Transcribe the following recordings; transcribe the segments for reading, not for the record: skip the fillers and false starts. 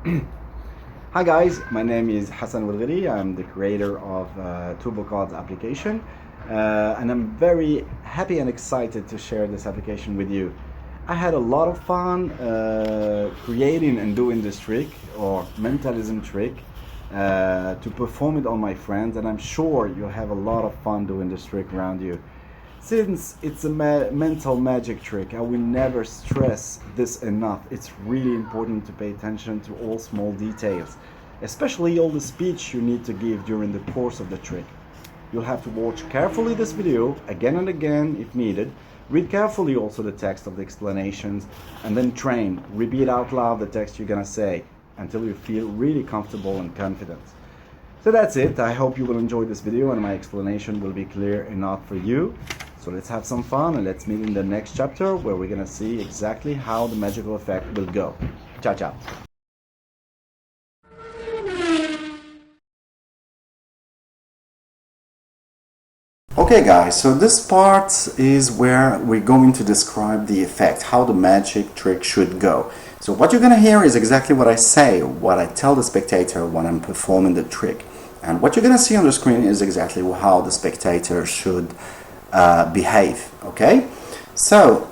Hi guys, my name is Hassan Wilghiri. I'm the creator of Turbo Cards application, and I'm very happy and excited to share this application with you. I had a lot of fun creating and doing this trick or mentalism trick to perform it on my friends, and I'm sure you'll have a lot of fun doing this trick around you. Since it's a mental magic trick, I will never stress this enough. It's really important to pay attention to all small details, especially all the speech you need to give during the course of the trick. You'll have to watch carefully this video again and again if needed, read carefully also the text of the explanations, and then train, repeat out loud the text you're gonna say until you feel really comfortable and confident. So that's it. I hope you will enjoy this video and my explanation will be clear enough for you. So let's have some fun and let's meet in the next chapter where we're gonna see exactly how the magical effect will go. Ciao, ciao. Okay guys, so this part is where we're going to describe the effect, how the magic trick should go. So what you're gonna hear is exactly what I say, what I tell the spectator when I'm performing the trick. And what you're gonna see on the screen is exactly how the spectator should behave, okay? So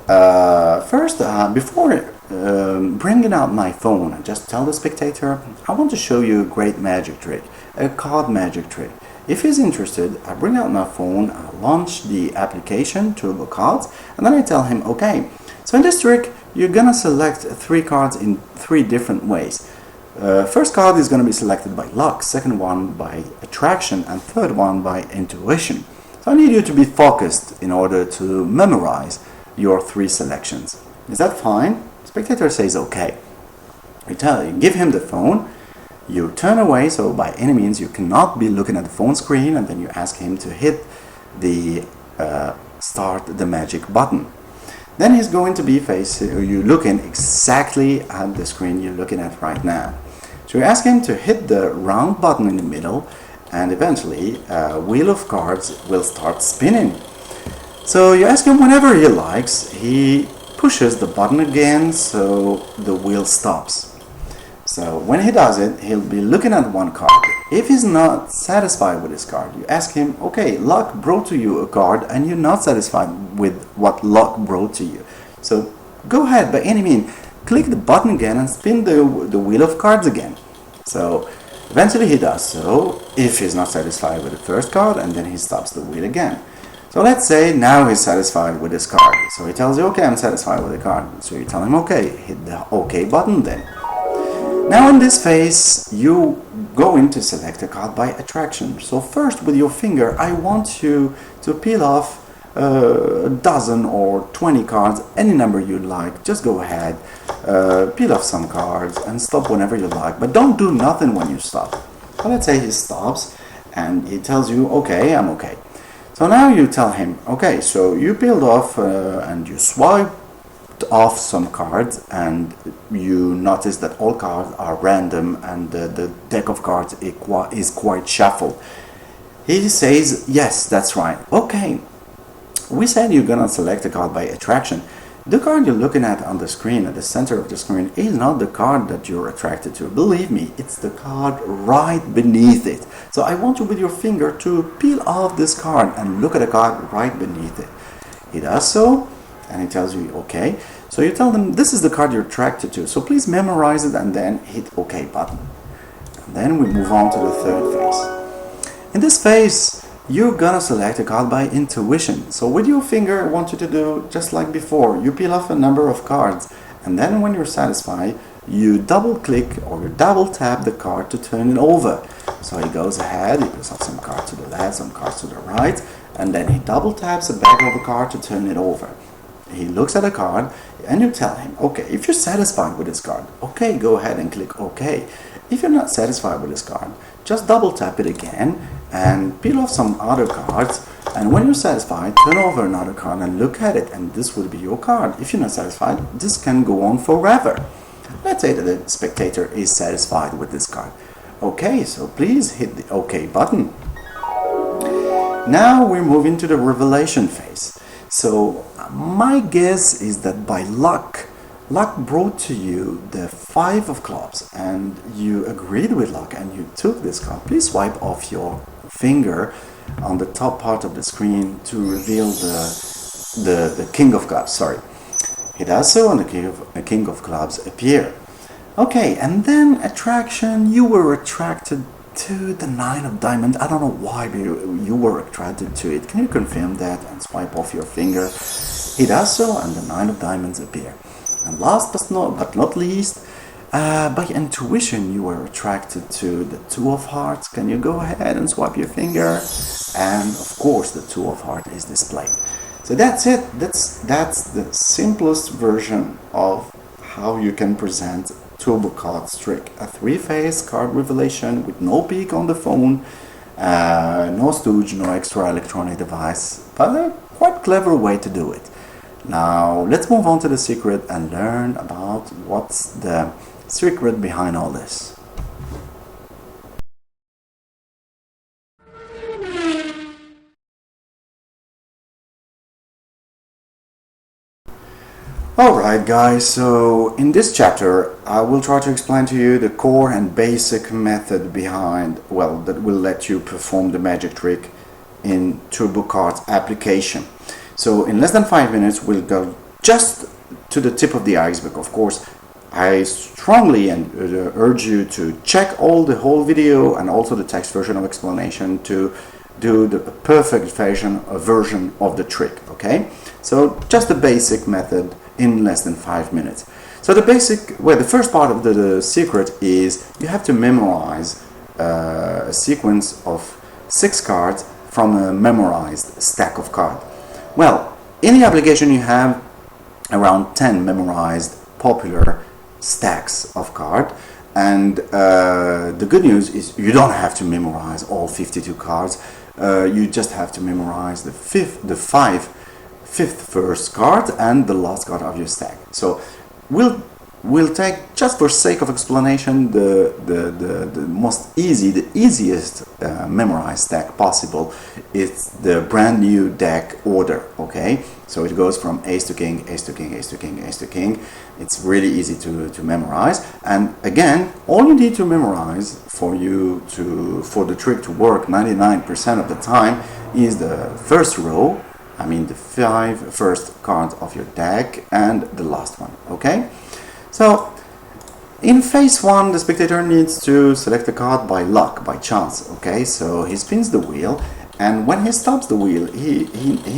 first, before bringing out my phone, I just tell the spectator, I want to show you a great magic trick, a card magic trick. If he's interested, I bring out my phone, I launch the application, Turbo Cards, and then I tell him, okay, so in this trick, you're gonna select 3 cards in 3 different ways. First card is gonna be selected by luck, second one by attraction, and third one by intuition. So I need you to be focused in order to memorize your 3 selections. Is that fine? The spectator says okay. You give him the phone, you turn away, so by any means you cannot be looking at the phone screen, and then you ask him to hit the start the magic button. Then he's going to be you looking exactly at the screen you're looking at right now. So you ask him to hit the round button in the middle, and eventually a wheel of cards will start spinning. So you ask him whenever he likes, he pushes the button again so the wheel stops. So when he does it, he'll be looking at one card. If he's not satisfied with his card, you ask him, okay, luck brought to you a card and you're not satisfied with what luck brought to you. So go ahead, by any means, click the button again and spin the wheel of cards again. So eventually he does so, if he's not satisfied with the first card, and then he stops the wheel again. So let's say now he's satisfied with his card. So he tells you, okay, I'm satisfied with the card. So you tell him, okay, hit the OK button then. Now in this phase, you go in to select a card by attraction. So first with your finger, I want you to peel off a dozen or 20 cards, any number you like. Just go ahead, peel off some cards and stop whenever you like, but don't do nothing when you stop. So let's say he stops and he tells you, okay, I'm okay. So now you tell him, okay, so you peeled off and you swipe off some cards, and you notice that all cards are random and the deck of cards is quite shuffled. He says, yes, that's right. Okay, we said you're gonna select a card by attraction. The card you're looking at on the screen, at the center of the screen, is not the card that you're attracted to. Believe me, it's the card right beneath it. So I want you with your finger to peel off this card and look at the card right beneath it. He does so, and he tells you, okay. So you tell them, this is the card you're attracted to, so please memorize it and then hit OK button. And then we move on to the third phase. In this phase, you're gonna select a card by intuition. So with your finger, I want you to do just like before. You peel off a number of cards, and then when you're satisfied, you double click or you double tap the card to turn it over. So he goes ahead, he puts off some cards to the left, some cards to the right, and then he double taps the back of the card to turn it over. He looks at a card and you tell him, okay, if you're satisfied with this card, okay, go ahead and click OK. If you're not satisfied with this card, just double tap it again and peel off some other cards, and when you're satisfied, turn over another card and look at it, and this will be your card. If you're not satisfied, this can go on forever. Let's say that the spectator is satisfied with this card. Okay, so please hit the OK button. Now we're moving to the revelation phase. So my guess is that by luck, luck brought to you the 5 of clubs and you agreed with luck and you took this card, please swipe off your finger on the top part of the screen to reveal the king of clubs. Sorry. He does so and the king of clubs appear. Okay, and then attraction, you were attracted to the 9 of diamonds. I don't know why you were attracted to it. Can you confirm that and swipe off your finger? He does so and the 9 of diamonds appear. And last but not least, by intuition you were attracted to the 2 of hearts. Can you go ahead and swipe your finger? And of course the 2 of hearts is displayed. So that's it. That's the simplest version of how you can present Turbo Cards trick. A 3-phase card revelation with no peak on the phone, no stooge, no extra electronic device, but a quite clever way to do it. Now let's move on to the secret and learn about what's the secret behind all this. Alright guys, so in this chapter I will try to explain to you the core and basic method behind, well, that will let you perform the magic trick in Turbo Cards application. So in less than 5 minutes we'll go just to the tip of the iceberg. Of course, I strongly urge you to check the whole video and also the text version of explanation to do the perfect version of the trick, okay? So just the basic method in less than 5 minutes. So the first part of the secret is you have to memorize a sequence of 6 cards from a memorized stack of cards. Well, in the application you have around 10 memorized popular stacks of cards, and the good news is you don't have to memorize all 52 cards. You just have to memorize the fifth first card and the last card of your stack. So we'll take, just for sake of explanation, the easiest memorized stack possible. It's the brand new deck order, okay? So it goes from ace to king, ace to king, ace to king, ace to king. It's really easy to memorize. And again, all you need to memorize for the trick to work 99% of the time is the first row, I mean the 5 first cards of your deck and the last one, okay? So in phase 1 the spectator needs to select a card by luck, by chance, okay? So he spins the wheel, and when he stops the wheel he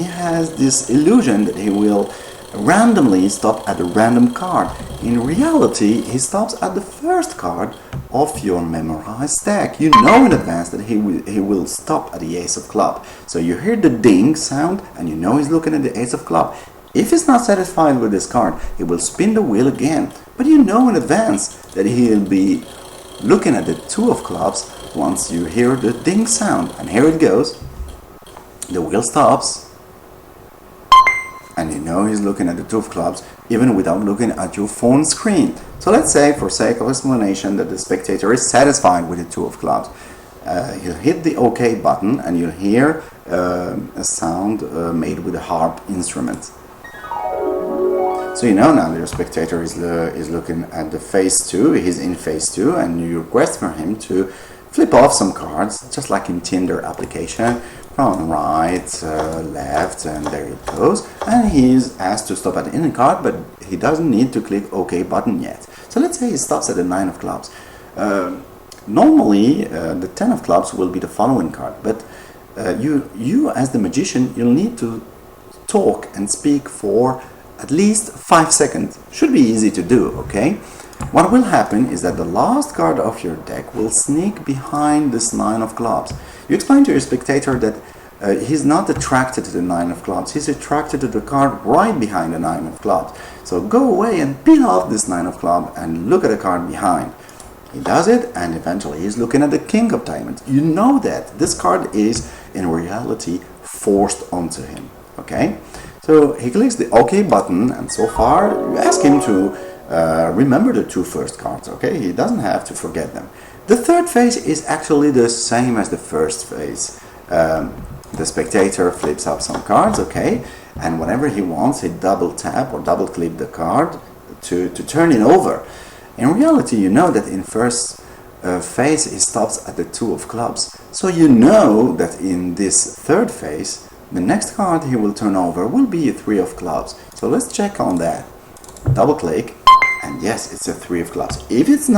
has this illusion that he will randomly stop at a random card. In reality he stops at the first card of your memorized stack. You know in advance that he will stop at the ace of club. So you hear the ding sound and you know he's looking at the ace of club. If he's not satisfied with this card, he will spin the wheel again, but you know in advance that he'll be looking at the 2 of clubs once you hear the ding sound. And here it goes. The wheel stops and you know he's looking at the 2 of clubs even without looking at your phone screen. So let's say, for sake of explanation, that the spectator is satisfied with the 2 of clubs. He'll hit the OK button and you'll hear a sound made with a harp instrument. So you know now that your spectator is looking at the phase 2, he's in phase 2, and you request for him to flip off some cards, just like in Tinder application, from right, left, and there it goes. And he's asked to stop at any card, but he doesn't need to click OK button yet. So let's say he stops at the 9 of clubs. Normally, the 10 of clubs will be the following card, but you as the magician, you'll need to talk and speak for at least 5 seconds. Should be easy to do, okay? What will happen is that the last card of your deck will sneak behind this 9 of clubs. You explain to your spectator that he's not attracted to the 9 of clubs, he's attracted to the card right behind the 9 of clubs. So go away and peel off this 9 of clubs and look at the card behind. He does it, and eventually he's looking at the king of diamonds. You know that this card is in reality forced onto him, okay? So he clicks the OK button, and so far you ask him to remember the 2 first cards, okay? He doesn't have to forget them. The third phase is actually the same as the first phase. The spectator flips up some cards, okay? And whenever he wants, he double tap or double click the card, the to turn it over. In reality, you know that in first phase he stops at the 2 of clubs. So you know that in this third phase, the next card he will turn over will be a 3 of clubs. So let's check on that. Double click, and yes, it's a 3 of clubs. If he's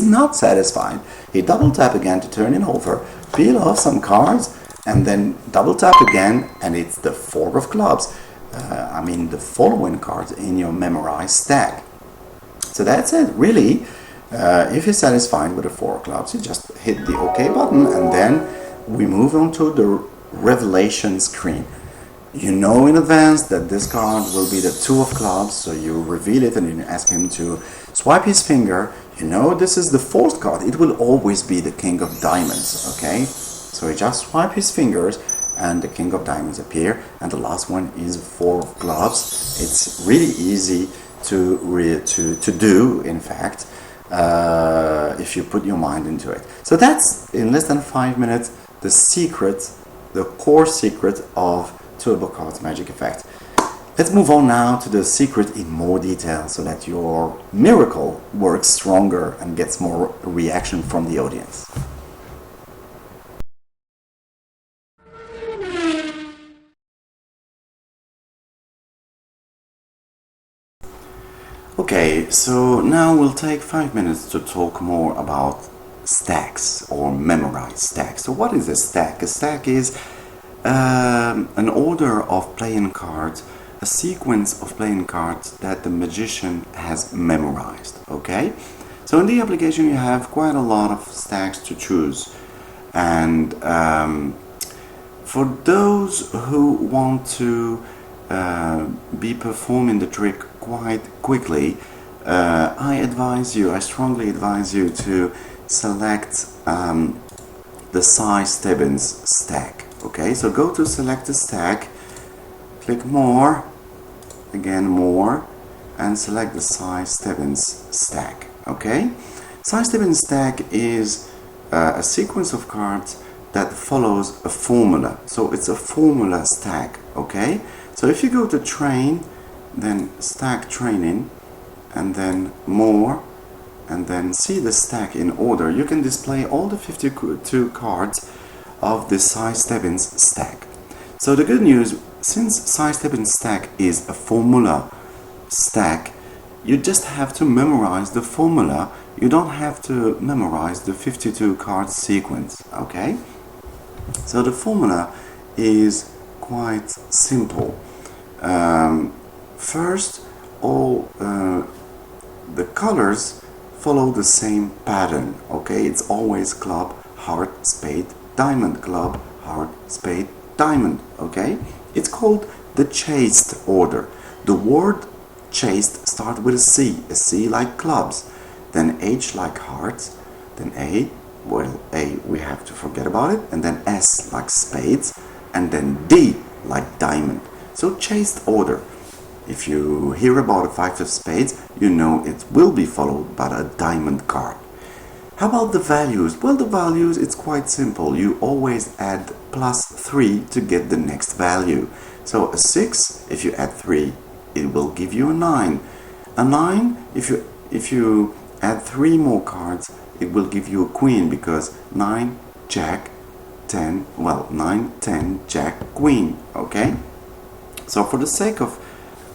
not satisfied, he double tap again to turn it over, peel off some cards, and then double tap again, and it's the 4 of clubs. I mean the following cards in your memorized stack. So that's it, really. If you're satisfied with the 4 of clubs, you just hit the OK button, and then we move on to the revelation screen. You know in advance that this card will be the 2 of clubs, so you reveal it and you ask him to swipe his finger. You know this is the 4th card. It will always be the King of Diamonds, okay? So he just swipe his fingers and the King of Diamonds appear, and the last one is 4 of clubs. It's really easy to do, in fact, if you put your mind into it. So that's, in less than 5 minutes, the secret, the core secret of Turbo Cards Magic Effect. Let's move on now to the secret in more detail so that your miracle works stronger and gets more reaction from the audience. Okay, so now we'll take 5 minutes to talk more about stacks or memorized stacks. So what is a stack? A stack is an order of playing cards, a sequence of playing cards that the magician has memorized, okay? So in the application you have quite a lot of stacks to choose, and for those who want to be performing the trick quite quickly, I strongly advise you to select the Cy Stebbins stack. Okay, so go to select a stack, click more, again more, and select the Cy Stebbins stack. Okay, Cy Stebbins stack is a sequence of cards that follows a formula. So it's a formula stack. Okay, so if you go to train, then stack training, and then more, and then see the stack in order, you can display all the 52 cards of the Cy Stebbins stack. So the good news, since Cy Stebbins stack is a formula stack, you just have to memorize the formula. You don't have to memorize the 52 card sequence, okay? So the formula is quite simple. First, all the colors follow the same pattern, okay? It's always club, heart, spade, diamond, club, heart, spade, diamond, okay? It's called the chased order. The word chased starts with a C like clubs, then H like hearts, then A, well, A we have to forget about it, and then S like spades, and then D like diamond. So chased order. If you hear about a 5 of spades, you know it will be followed by a diamond card. How about the values? Well, the values, it's quite simple. You always add +3 to get the next value. So a 6, if you add 3, it will give you a 9. A 9, if you add 3 more cards, it will give you a queen, because 9, jack, 10, well, 9, 10, jack, queen, okay? So for the sake of,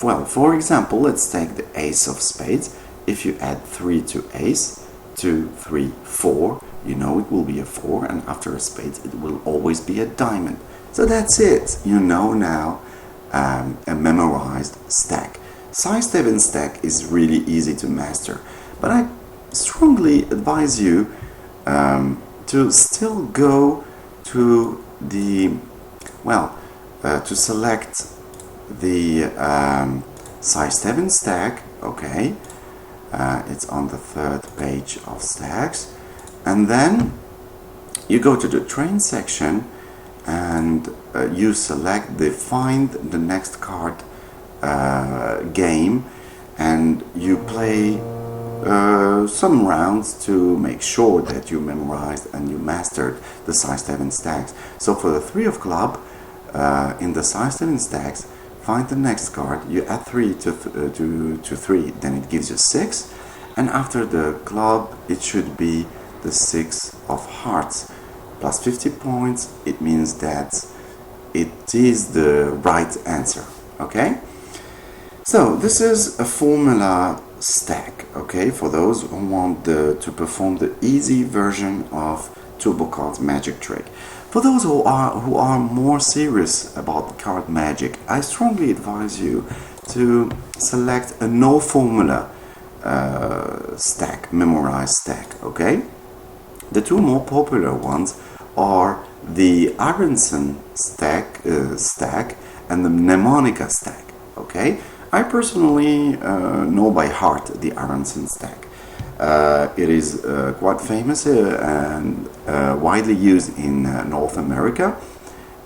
well, for example, let's take the ace of spades. If you add 3 to ace, 2, 3, 4, you know it will be a 4, and after a spade it will always be a diamond. So that's it. You know now a memorized stack. Cy Stebbins stack is really easy to master, but I strongly advise you to still go to the, well, to select the Cy Stebbins stack, okay? It's on the 3rd page of stacks, and then you go to the train section and you select the find the next card game, and you play some rounds to make sure that you memorized and you mastered the Cy Stebbins stacks. So for the 3 of club in the Cy Stebbins stacks, find the next card, you add 3 to 3, then it gives you 6, and after the club it should be the 6 of hearts. Plus 50 points, it means that it is the right answer, okay? So this is a formula stack, okay, for those who want to perform the easy version of Turbo Cards Magic Trick. For those who are more serious about card magic, I strongly advise you to select a no formula stack, memorized stack, okay? The two more popular ones are the Aronson stack and the Mnemonica stack, okay? I personally know by heart the Aronson stack. It is quite famous and widely used in North America.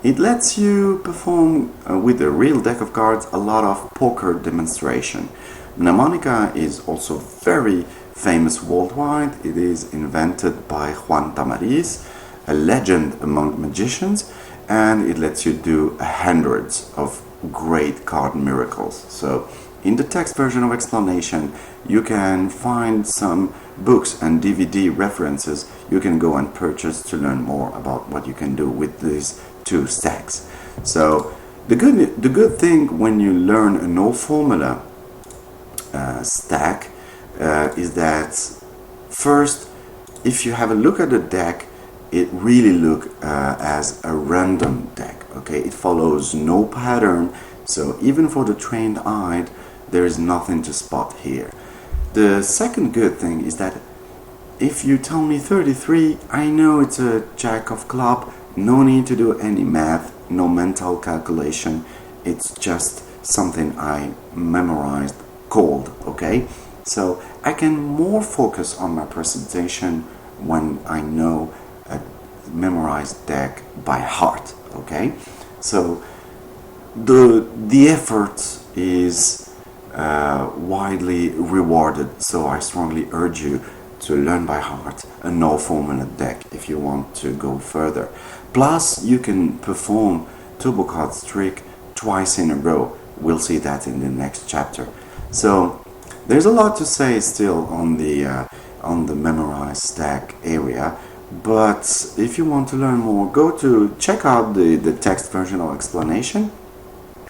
It lets you perform with a real deck of cards a lot of poker demonstration. Mnemonica is also very famous worldwide. It is invented by Juan Tamariz, a legend among magicians, and it lets you do hundreds of great card miracles. So in the text version of explanation you can find some books and DVD references you can go and purchase to learn more about what you can do with these two stacks. So the good thing when you learn a no formula stack is that first, if you have a look at the deck, it really looks as a random deck, okay? It follows no pattern, so even for the trained eye there is nothing to spot here. The second good thing is that if you tell me 33, I know it's a jack of club, no need to do any math, no mental calculation, it's just something I memorized cold, okay? So I can more focus on my presentation when I know a memorized deck by heart, okay? So the effort is widely rewarded, so I strongly urge you to learn by heart a no formula deck if you want to go further. Plus you can perform Turbo Cards trick twice in a row. We'll see that in the next chapter. So there's a lot to say still on the memorized stack area, but if you want to learn more, go to check out the text version or explanation,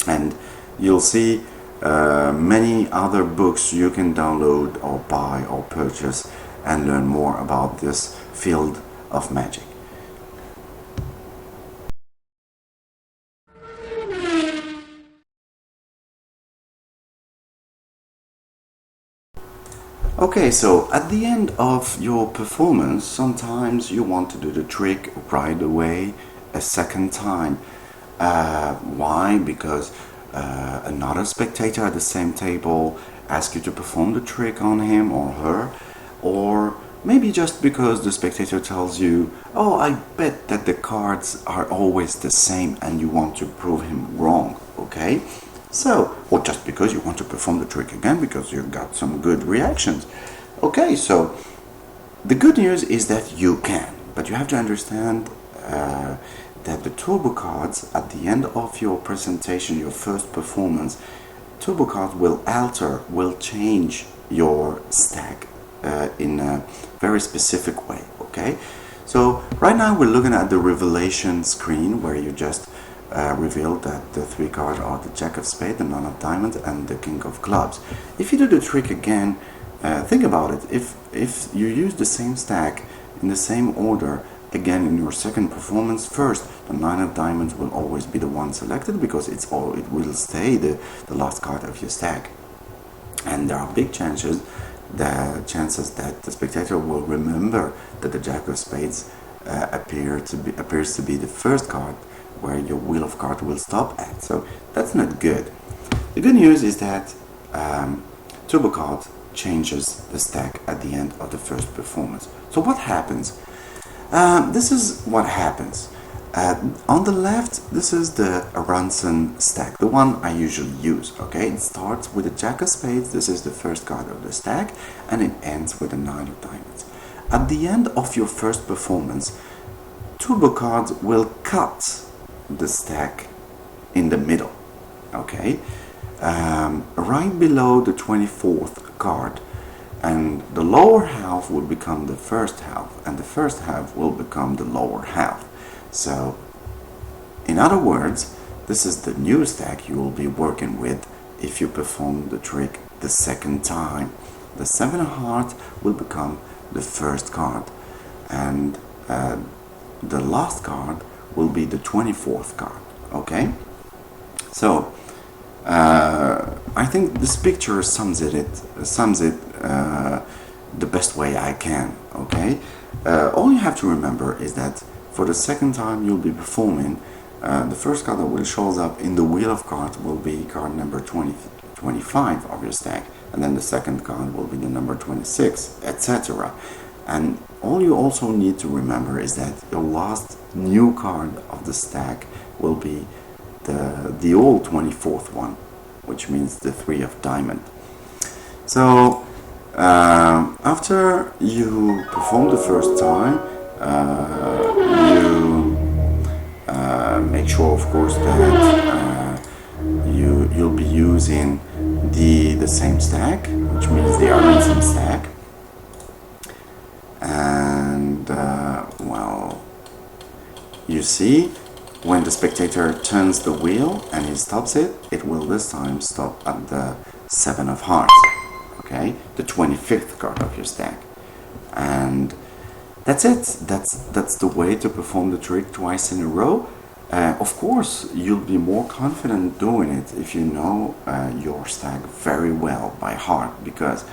and you'll see many other books you can download or buy or purchase and learn more about this field of magic. Okay, so at the end of your performance, sometimes you want to do the trick right away a second time. Why? Because another spectator at the same table asks you to perform the trick on him or her, or maybe just because the spectator tells you, oh, I bet that the cards are always the same, and you want to prove him wrong, okay? So, or just because you want to perform the trick again because you got some good reactions. Okay, so the good news is that you can, but you have to understand that the Turbo Cards at the end of your presentation, your first performance, Turbo Cards will alter, will change your stack in a very specific way, okay? So right now we're looking at the revelation screen where you just revealed that the three cards are the Jack of Spades, the Nine of Diamonds, and the King of Clubs. If you do the trick again, think about it. If you use the same stack in the same order again in your second performance, first the Nine of Diamonds will always be the one selected because it will stay the last card of your stack, and there are big chances that the spectator will remember that the Jack of Spades appears to be the first card where your wheel of cards will stop at. So that's not good. The good news is that Turbo Card changes the stack at the end of the first performance. So what happens? This is what happens. On the left, this is the Aronson stack, the one I usually use, okay? It starts with a Jack of Spades, this is the first card of the stack, and it ends with a Nine of Diamonds. At the end of your first performance, Turbo Cards will cut the stack in the middle, Okay, right below the 24th card, and the lower half will become the first half, and the first half will become the lower half. So, in other words, this is the new stack you will be working with if you perform the trick the second time. The 7 of hearts will become the first card, and the last card will be the 24th card. Okay, so I think this picture sums it the best way I can. Okay, all you have to remember is that for the second time you'll be performing, the first card that will shows up in the wheel of cards will be card number 25 of your stack, and then the second card will be the number 26, etc. And all you also need to remember is that your last new card of the stack will be the old 24th one, which means the 3 of diamond. So after you perform the first time, you make sure, of course, that you'll be using the same stack, which means the Aronson stack. And well, you see, when the spectator turns the wheel and he stops it, it will this time stop at the 7 of hearts. Okay, the 25th card of your stack. And that's it. That's the way to perform the trick twice in a row. Of course, you'll be more confident doing it if you know your stack very well by heart, because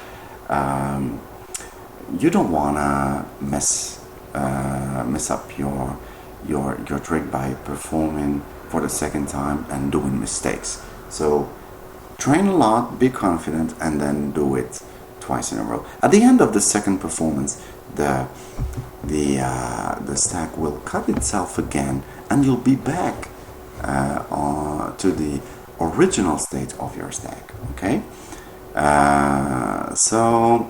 you don't wanna mess up your trick by performing for the second time and doing mistakes. So train a lot, be confident, and then do it twice in a row. At the end of the second performance, the stack will cut itself again, and you'll be back to the original state of your stack. Okay, so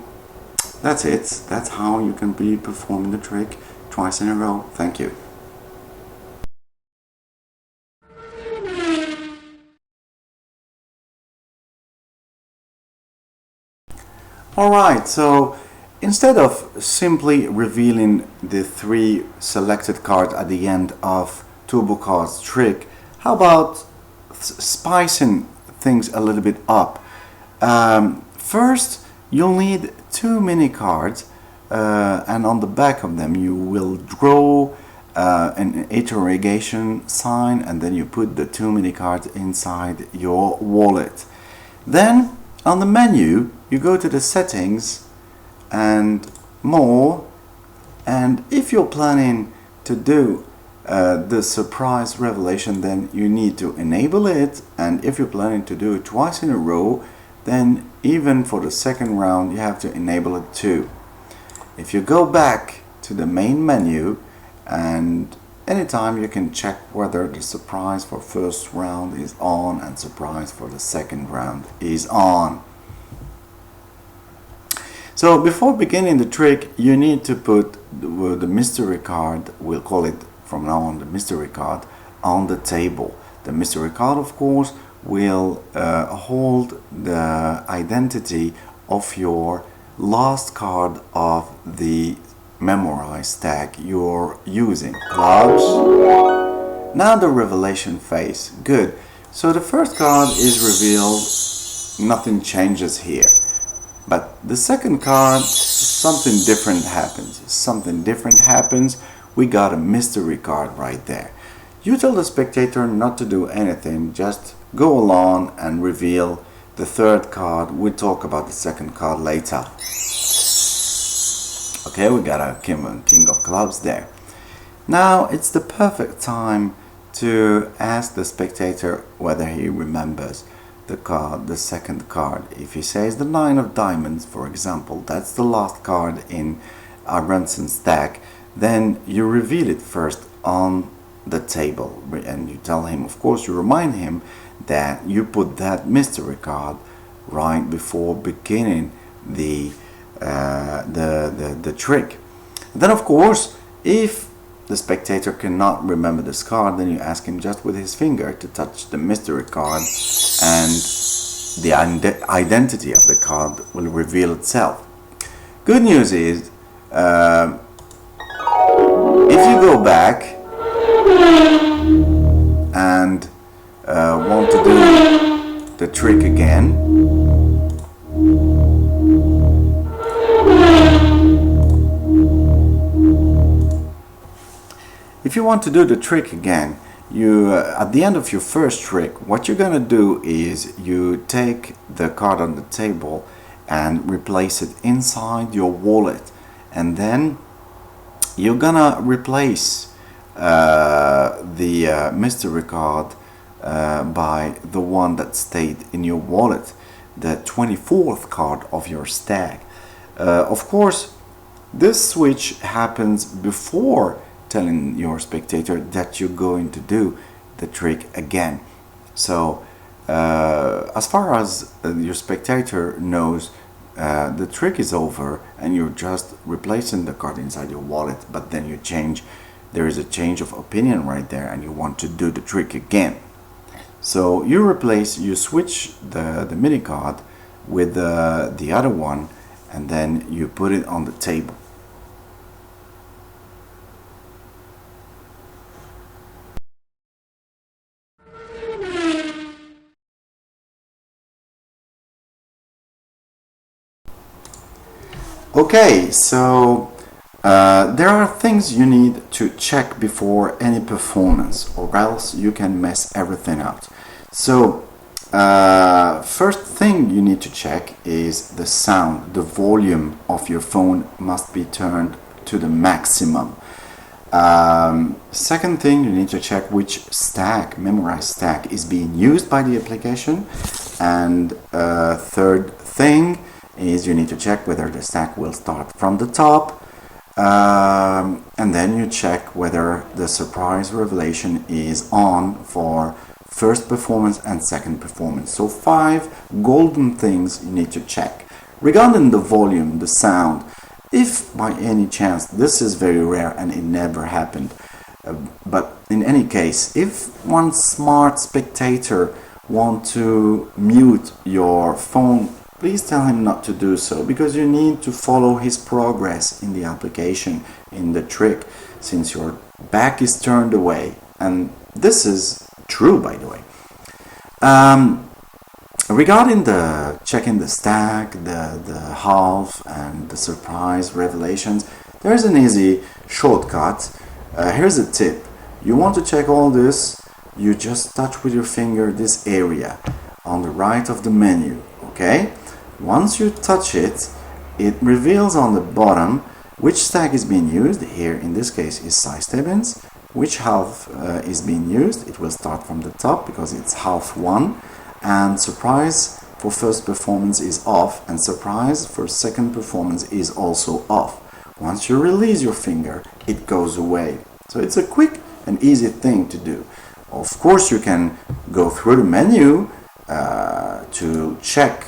that's it. That's how you can be performing the trick twice in a row. Thank you. Alright, so instead of simply revealing the 3 selected cards at the end of Turbo Card's trick, how about spicing things a little bit up? First, you'll need 2 mini cards, and on the back of them you will draw an interrogation sign, and then you put the 2 mini cards inside your wallet. Then on the menu you go to the settings and more, and if you're planning to do the surprise revelation, then you need to enable it, and if you're planning to do it twice in a row, then even for the second round you have to enable it too. If you go back to the main menu, and anytime you can check whether the surprise for first round is on and surprise for the second round is on. So before beginning the trick, you need to put the mystery card, we'll call it from now on the mystery card, on the table. The mystery card, of course, will hold the identity of your last card of the memorized stack you're using. Clubs. Now the revelation phase. Good. So the first card is revealed, nothing changes here. But the second card, something different happens. We got a mystery card right there. You tell the spectator not to do anything, just go along and reveal the third card. We'll talk about the second card later. Okay, we got a King of Clubs there. Now it's the perfect time to ask the spectator whether he remembers the second card. If he says the 9 of diamonds, for example, that's the last card in Aronson's stack, then you reveal it first on the table, and you tell him, of course, you remind him that you put that mystery card right before beginning the trick. Then, of course, if the spectator cannot remember this card, then you ask him just with his finger to touch the mystery card, and the identity of the card will reveal itself. Good news is, if you go back and want to do the trick again, if you want to do the trick again, you at the end of your first trick, what you're gonna do is you take the card on the table and replace it inside your wallet, and then you're gonna replace the mystery card by the one that stayed in your wallet, the 24th card of your stack. Of course, this switch happens before telling your spectator that you're going to do the trick again. So as far as your spectator knows, the trick is over and you're just replacing the card inside your wallet, but then there is a change of opinion right there and you want to do the trick again. So you switch the mini card with the other one, and then you put it on the table. Okay, so there are things you need to check before any performance, or else you can mess everything up. So first thing you need to check is the sound. The volume of your phone must be turned to the maximum. Second thing, you need to check which stack, memorized stack, is being used by the application. And third thing is you need to check whether the stack will start from the top, and then you check whether the surprise revelation is on for first performance and second performance. So 5 golden things you need to check. Regarding the volume, the sound, if by any chance, this is very rare and it never happened, but in any case, if one smart spectator wants to mute your phone, please tell him not to do so, because you need to follow his progress in the application, in the trick, since your back is turned away. And this is true, by the way. Regarding the checking the stack, the half, and the surprise revelations, there's an easy shortcut. Here's a tip. You want to check all this, you just touch with your finger this area on the right of the menu, okay? Once you touch it, it reveals on the bottom which stack is being used. Here in this case is size Stebbins. Which half is being used. It will start from the top because it's half 1, and surprise for first performance is off, and surprise for second performance is also off. Once you release your finger, it goes away. So it's a quick and easy thing to do. Of course, you can go through the menu to check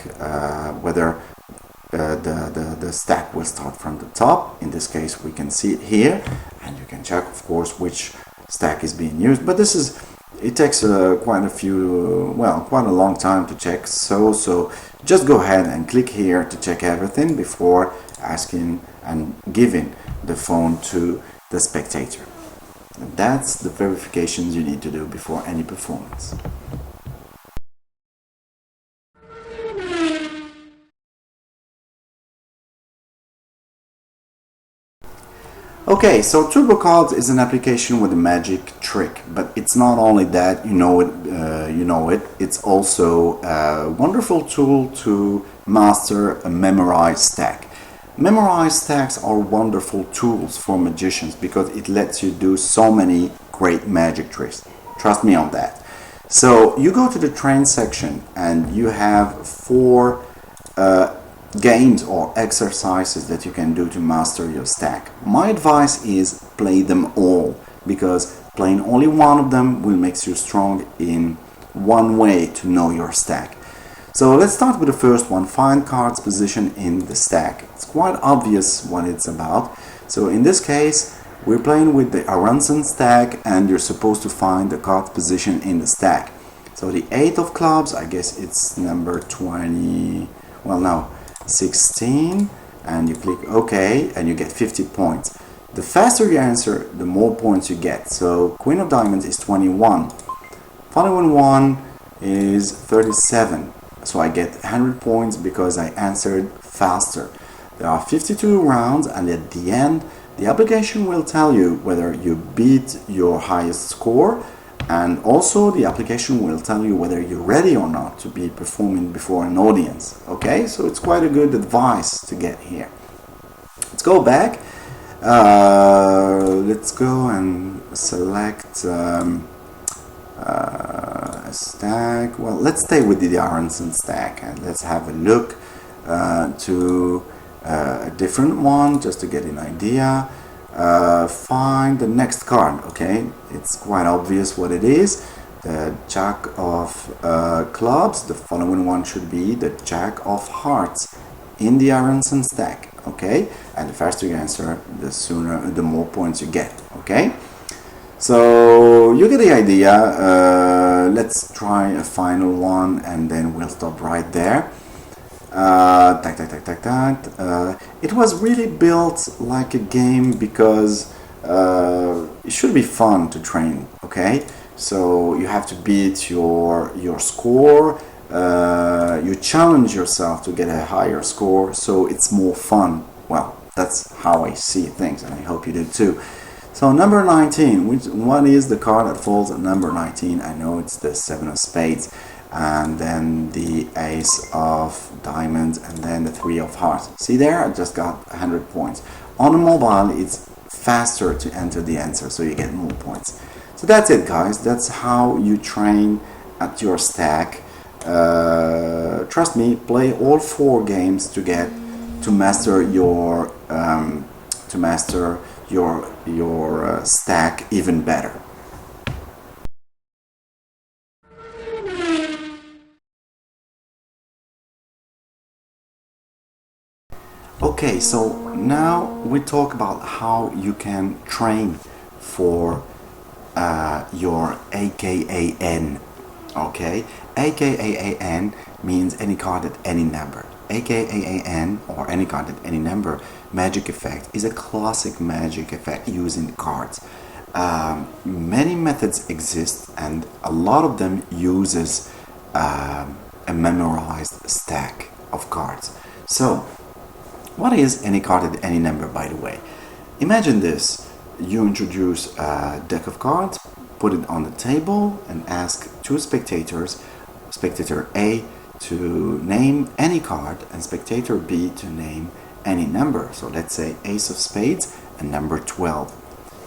whether the stack will start from the top. In this case, we can see it here, and you can check, of course, which stack is being used. But it takes quite a long time to check. So just go ahead and click here to check everything before asking and giving the phone to the spectator. And that's the verifications you need to do before any performance. Okay, so Turbo Cards is an application with a magic trick, but it's not only that, you know it. It's also a wonderful tool to master a memorized stack. Memorized stacks are wonderful tools for magicians because it lets you do so many great magic tricks. Trust me on that. So you go to the train section and you have 4 games or exercises that you can do to master your stack. My advice is play them all, because playing only one of them will make you strong in one way to know your stack. So let's start with the first one, find cards position in the stack. It's quite obvious what it's about. So in this case, We're playing with the Aronson stack, and you're supposed to find the card position in the stack. So the 8 of clubs, I guess it's number 20, well no, 16, and you click OK, and you get 50 points. The faster you answer, the more points you get. So Queen of Diamonds is 21. Following one is 37. So I get 100 points because I answered faster. There are 52 rounds, and at the end, the application will tell you whether you beat your highest score, and also the application will tell you whether you're ready or not to be performing before an audience. Okay, so it's quite a good advice to get here. Let's go back. Let's go and select a stack. Well, let's stay with the Aronson stack, and let's have a look to a different one just to get an idea. Find the next card. Okay, it's quite obvious what it is. The Jack of clubs. The following one should be the Jack of hearts in the Aronson stack. Okay, and the faster you answer, the more points you get. Okay, so you get the idea. Let's try a final one, and then we'll stop right there. It was really built like a game because it should be fun to train. Okay, so you have to beat your score. You challenge yourself to get a higher score, so it's more fun. Well, that's how I see things, and I hope you do too. So number 19, what is the card that falls at number 19? I know it's the 7 of spades, and then the Ace of diamonds, and then the 3 of hearts. See there, I just got 100 points. On a mobile, it's faster to enter the answer, so you get more points. So that's it, guys. That's how you train at your stack. Trust me, play all 4 games to master your stack even better. Okay, so now we talk about how you can train for your AKAN. Okay, AKAN means any card at any number. AKAN, or any card at any number, magic effect is a classic magic effect using cards. Many methods exist, and a lot of them uses a memorized stack of cards. So what is any card at any number, by the way? Imagine this. You introduce a deck of cards, put it on the table, and ask 2 spectators, spectator A to name any card and spectator B to name any number. So let's say Ace of spades and number 12.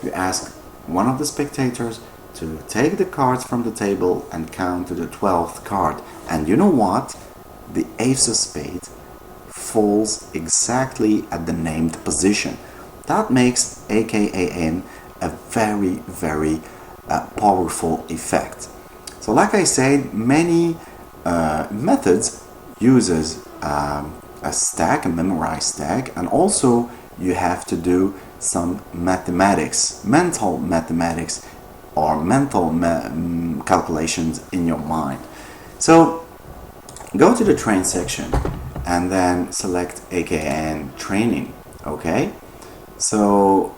You ask one of the spectators to take the cards from the table and count to the 12th card. And you know what? The Ace of spades falls exactly at the named position. That makes AKAN a very, very powerful effect. So like I said, many methods uses a stack, a memorized stack, and also you have to do some mathematics, mental mathematics, or mental calculations in your mind. So go to the train section and then select AKAN training. Okay, so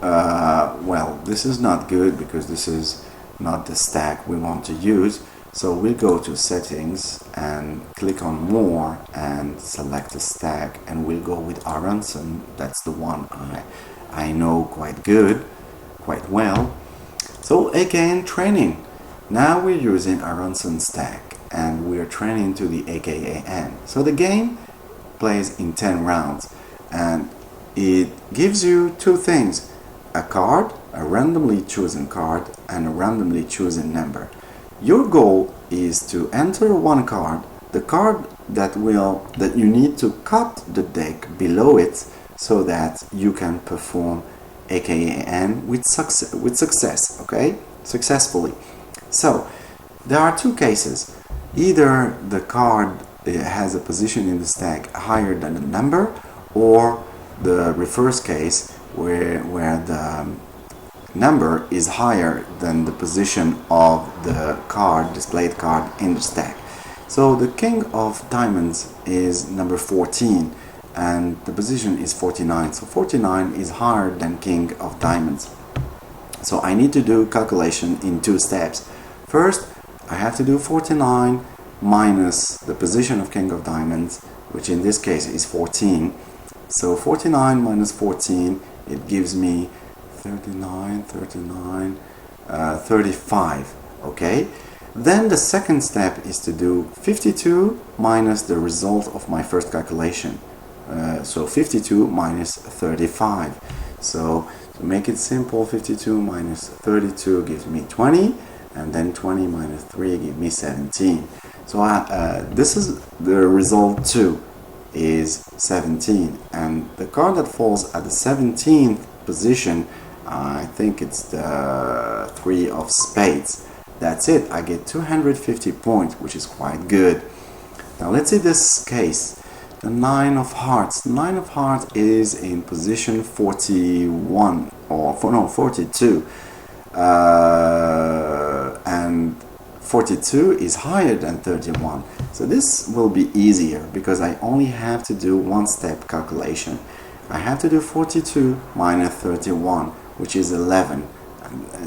well, this is not good because this is not the stack we want to use. So we'll go to settings and click on more and select the stack, and we'll go with Aronson. That's the one I know quite good, quite well. So AKAN training. Now we're using Aronson stack and we're training to the AKAN. So the game plays in 10 rounds, and it gives you 2 things: a card, a randomly chosen card, and a randomly chosen number. Your goal is to enter 1 card, the card that you need to cut the deck below it so that you can perform AKAN with success, okay? Successfully. So there are 2 cases. Either the card has a position in the stack higher than the number, or the reverse case where number is higher than the position of the card, displayed card in the stack. So the king of diamonds is number 14 and the position is 49. So 49 is higher than king of diamonds. So I need to do calculation in two steps. First, I have to do 49 minus the position of king of diamonds, which in this case is 14. So 49 minus 14, it gives me 35, okay? Then the second step is to do 52 minus the result of my first calculation. So 52 minus 35. So to make it simple, 52 minus 32 gives me 20, and then 20 minus 3 gives me 17. So this is the result 2 is 17, and the card that falls at the 17th position, I think it's the 3 of spades. That's it. I get 250 points, which is quite good. Now let's see this case. The 9 of hearts. 9 of hearts is in position 41 or 42, and 42 is higher than 31. So this will be easier because I only have to do one step calculation. I have to do 42 minus 31, which is 11.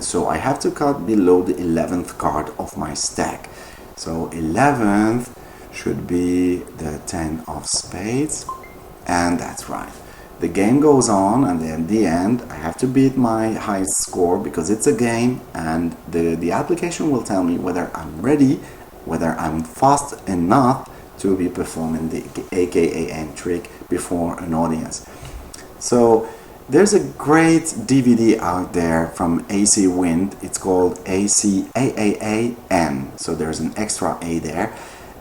So I have to cut below the 11th card of my stack. So 11th should be the 10 of spades, and that's right. The game goes on, and then at the end I have to beat my highest score because it's a game, and the application will tell me whether I'm ready, whether I'm fast enough to be performing the AKAN trick before an audience. So there's a great DVD out there from AC Wind. It's called ACAAN. So there's an extra A there.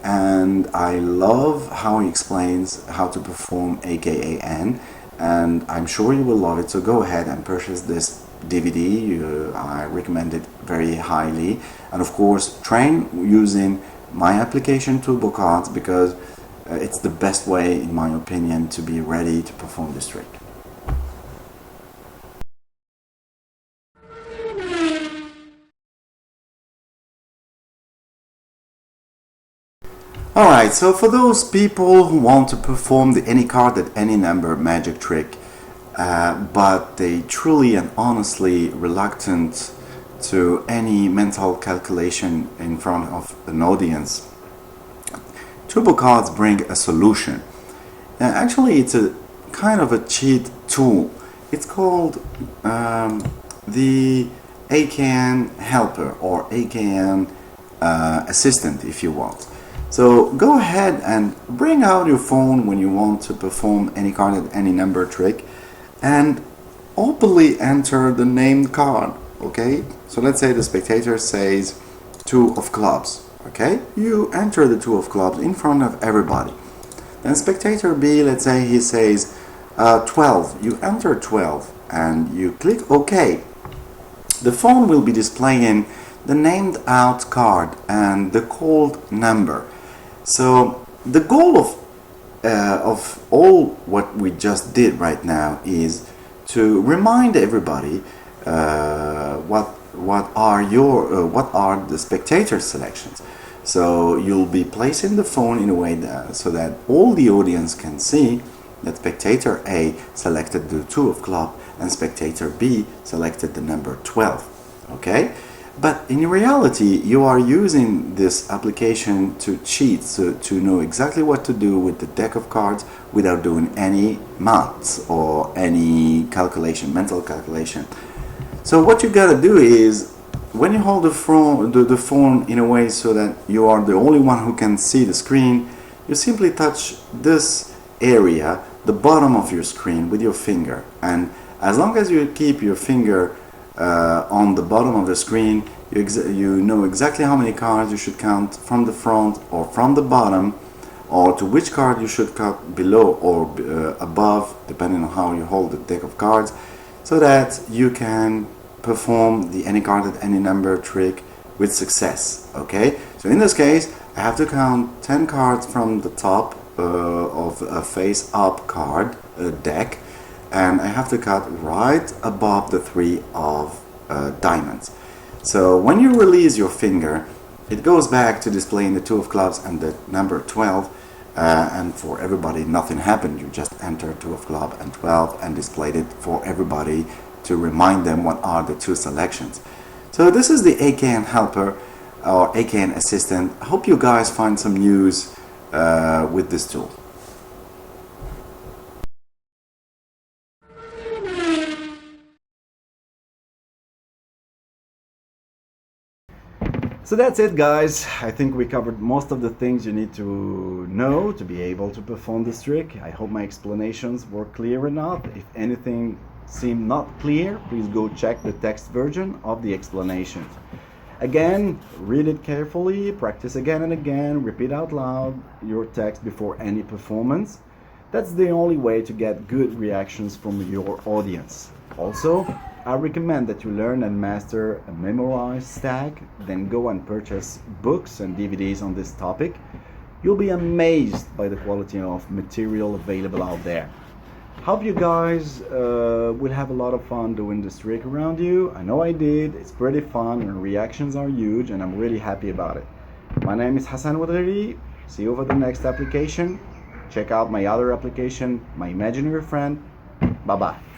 And I love how he explains how to perform AKAN. And I'm sure you will love it. So go ahead and purchase this DVD. I recommend it very highly. And of course, train using my application Turbo Cards because it's the best way, in my opinion, to be ready to perform this trick. Alright, so for those people who want to perform the any card at any number magic trick, but they truly and honestly reluctant to any mental calculation in front of an audience, Turbo Cards bring a solution. Actually, it's a kind of a cheat tool. It's called the AKAN helper or AKAN assistant if you want. So go ahead and bring out your phone when you want to perform any card at any number trick and openly enter the named card, okay? So let's say the spectator says 2 of clubs, okay? You enter the 2 of clubs in front of everybody. Then spectator B, let's say he says 12. You enter 12 and you click OK. The phone will be displaying the named out card and the called number. So the goal of all what we just did right now is to remind everybody what are the spectator selections. So you'll be placing the phone in a way so that all the audience can see that spectator A selected the 2 of club and spectator B selected the number 12. Okay? But in reality, you are using this application to cheat, so to know exactly what to do with the deck of cards without doing any maths or any calculation, mental calculation. So what you gotta do is, when you hold the phone in a way so that you are the only one who can see the screen, you simply touch this area, the bottom of your screen, with your finger. And as long as you keep your finger on the bottom of the screen, you know exactly how many cards you should count from the front or from the bottom, or to which card you should cut below or above, depending on how you hold the deck of cards, so that you can perform the any card at any number trick with success. Okay, so in this case I have to count 10 cards from the top of a face up card deck, and I have to cut right above the 3 of diamonds. So when you release your finger, it goes back to displaying the 2 of clubs and the number 12, and for everybody nothing happened. You just entered 2 of club and 12 and displayed it for everybody to remind them what are the 2 selections. So this is the AKN helper or AKN assistant. I hope you guys find some use with this tool. So that's it, guys. I think we covered most of the things you need to know to be able to perform this trick. I hope my explanations were clear enough. If anything seemed not clear, please go check the text version of the explanations. Again, read it carefully, practice again and again, repeat out loud your text before any performance. That's the only way to get good reactions from your audience. Also, I recommend that you learn and master a memorized stack, then go and purchase books and DVDs on this topic. You'll be amazed by the quality of material available out there. Hope you guys will have a lot of fun doing this trick around you. I know I did. It's pretty fun and reactions are huge, and I'm really happy about it. My name is Hassan Wadriri. See you over the next application. Check out my other application, My Imaginary Friend. Bye bye.